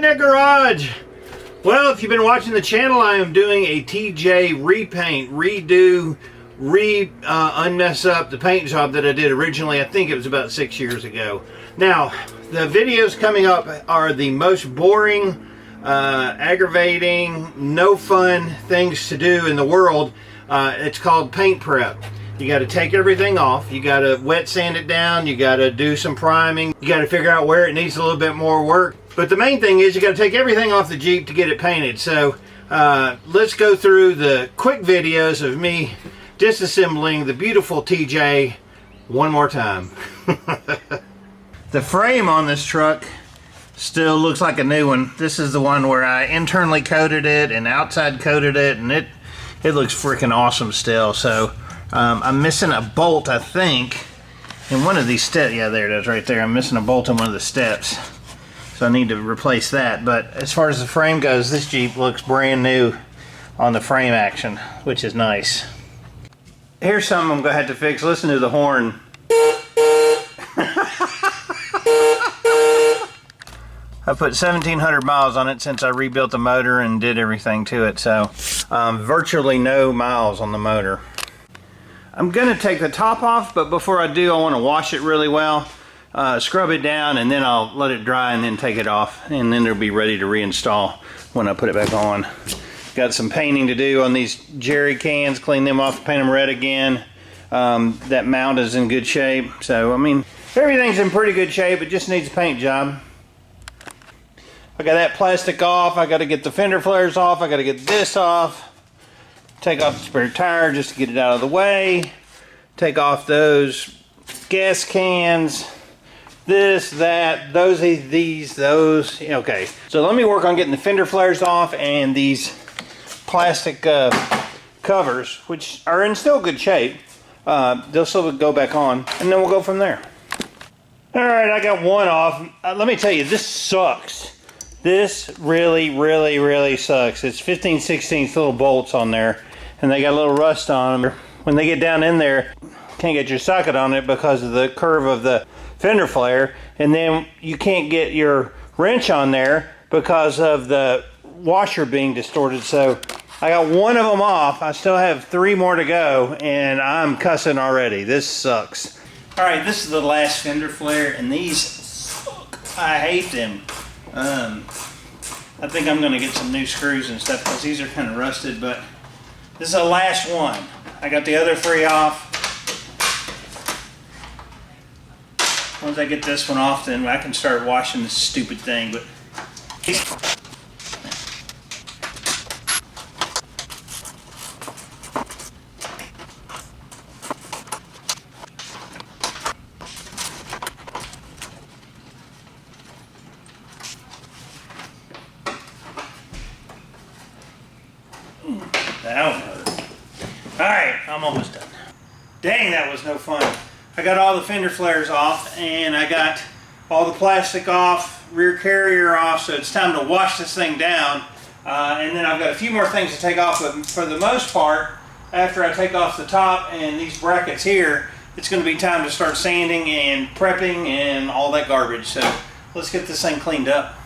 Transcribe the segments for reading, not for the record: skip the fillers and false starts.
redneck garage. Well, if you've been watching the channel, I am doing a TJ repaint, redo, unmess up the paint job that I did originally. I think it was about 6 years ago. Now, the videos coming up are the most boring, aggravating, no fun things to do in the world. It's called paint prep. You got to take everything off. You got to wet sand it down. You got to do some priming. You got to figure out where it needs a little bit more work. But the main thing is you got to take everything off the Jeep to get it painted. So let's go through the quick videos of me disassembling the beautiful TJ one more time. The frame on this truck still looks like a new one. This is the one where I internally coated it and outside coated it, and it looks freaking awesome still. So I'm missing a bolt, I think, in one of these steps. Yeah, there it is right there. I'm missing a bolt in one of the steps, so I need to replace that. But as far as the frame goes, this Jeep looks brand new on the frame action, which is nice. Here's something I'm gonna have to fix. Listen to the horn. I put 1,700 miles on it since I rebuilt the motor and did everything to it, so virtually no miles on the motor. I'm gonna take the top off, but before I do, I want to wash it really well, scrub it down, and then I'll let it dry and then take it off, and then it'll be ready to reinstall when I put it back on. Got some painting to do on these jerry cans, clean them off, paint them red again. That mount is in good shape, so I mean everything's in pretty good shape. It just needs a paint job. I got that plastic off. I got to get the fender flares off. I got to get this off. Take off the spare tire just to get it out of the way. Take off those gas cans. This, that, those, these, those. Okay, so let me work on getting the fender flares off and these plastic covers, which are in still good shape. They'll still go back on, and then we'll go from there. All right, I got one off. Let me tell you, this sucks. This really sucks. It's 15/16 little bolts on there, and they got a little rust on them. When they get down in there, can't get your socket on it because of the curve of the fender flare, and then you can't get your wrench on there because of the washer being distorted. So I got one of them off. I still have 3 more to go, and I'm cussing already. This sucks. All right, this is the last fender flare, and these suck. I hate them. I think I'm going to get some new screws and stuff because these are kind of rusted, but this is the last one. I got the other 3 off. Once I get this one off, then I can start washing this stupid thing. But that one hurt. Alright, I'm almost done. Dang, that was no fun. I got all the fender flares off, and I got all the plastic off, rear carrier off, so it's time to wash this thing down. And then I've got a few more things to take off, but for the most part, after I take off the top and these brackets here, it's going to be time to start sanding and prepping and all that garbage. So let's get this thing cleaned up.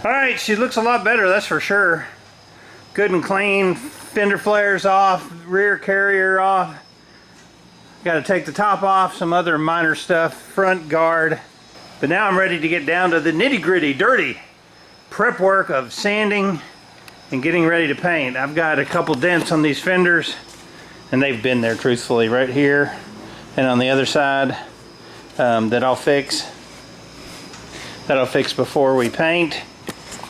Alright, she looks a lot better, that's for sure. Good and clean, fender flares off, rear carrier off. Got to take the top off, some other minor stuff, front guard. But now I'm ready to get down to the nitty-gritty, dirty prep work of sanding and getting ready to paint. I've got a couple dents on these fenders, and they've been there truthfully, right here and on the other side, that I'll fix. That'll fix before we paint.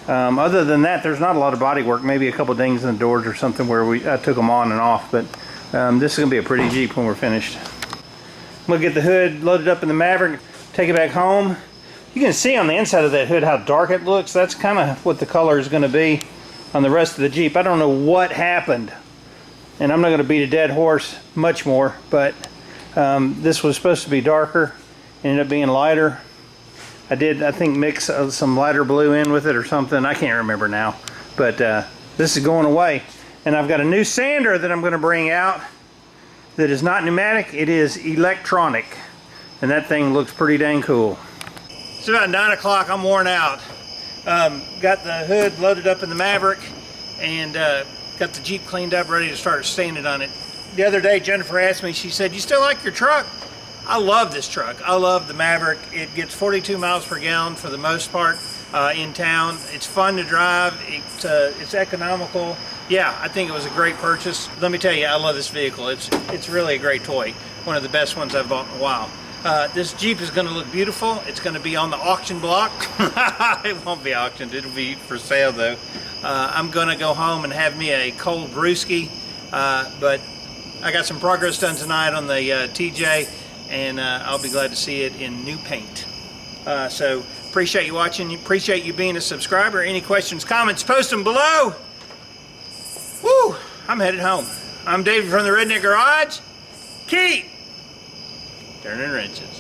Other than that, there's not a lot of body work. Maybe a couple dings in the doors or something where I took them on and off. But this is going to be a pretty Jeep when we're finished. I'm going to get the hood loaded up in the Maverick, take it back home. You can see on the inside of that hood how dark it looks. That's kind of what the color is going to be on the rest of the Jeep. I don't know what happened. And I'm not going to beat a dead horse much more. But this was supposed to be darker. Ended up being lighter. I did, I think, mix some lighter blue in with it or something. I can't remember now. But this is going away. And I've got a new sander that I'm going to bring out that is not pneumatic. It is electronic. And that thing looks pretty dang cool. It's about 9 o'clock. I'm worn out. Got the hood loaded up in the Maverick and got the Jeep cleaned up, ready to start sanding on it. The other day, Jennifer asked me, she said, "You still like your truck?" I love this truck. I love the Maverick. It gets 42 miles per gallon for the most part in town. It's fun to drive. It's economical. Yeah, I think it was a great purchase. Let me tell you, I love this vehicle. It's really a great toy. One of the best ones I've bought in a while. This Jeep is going to look beautiful. It's going to be on the auction block. It won't be auctioned. It'll be for sale though. I'm going to go home and have me a cold brewski. But I got some progress done tonight on the TJ. And I'll be glad to see it in new paint. So appreciate you watching. Appreciate you being a subscriber. Any questions, comments, post them below. Woo! I'm headed home. I'm David from the Redneck Garage. Keep turning wrenches.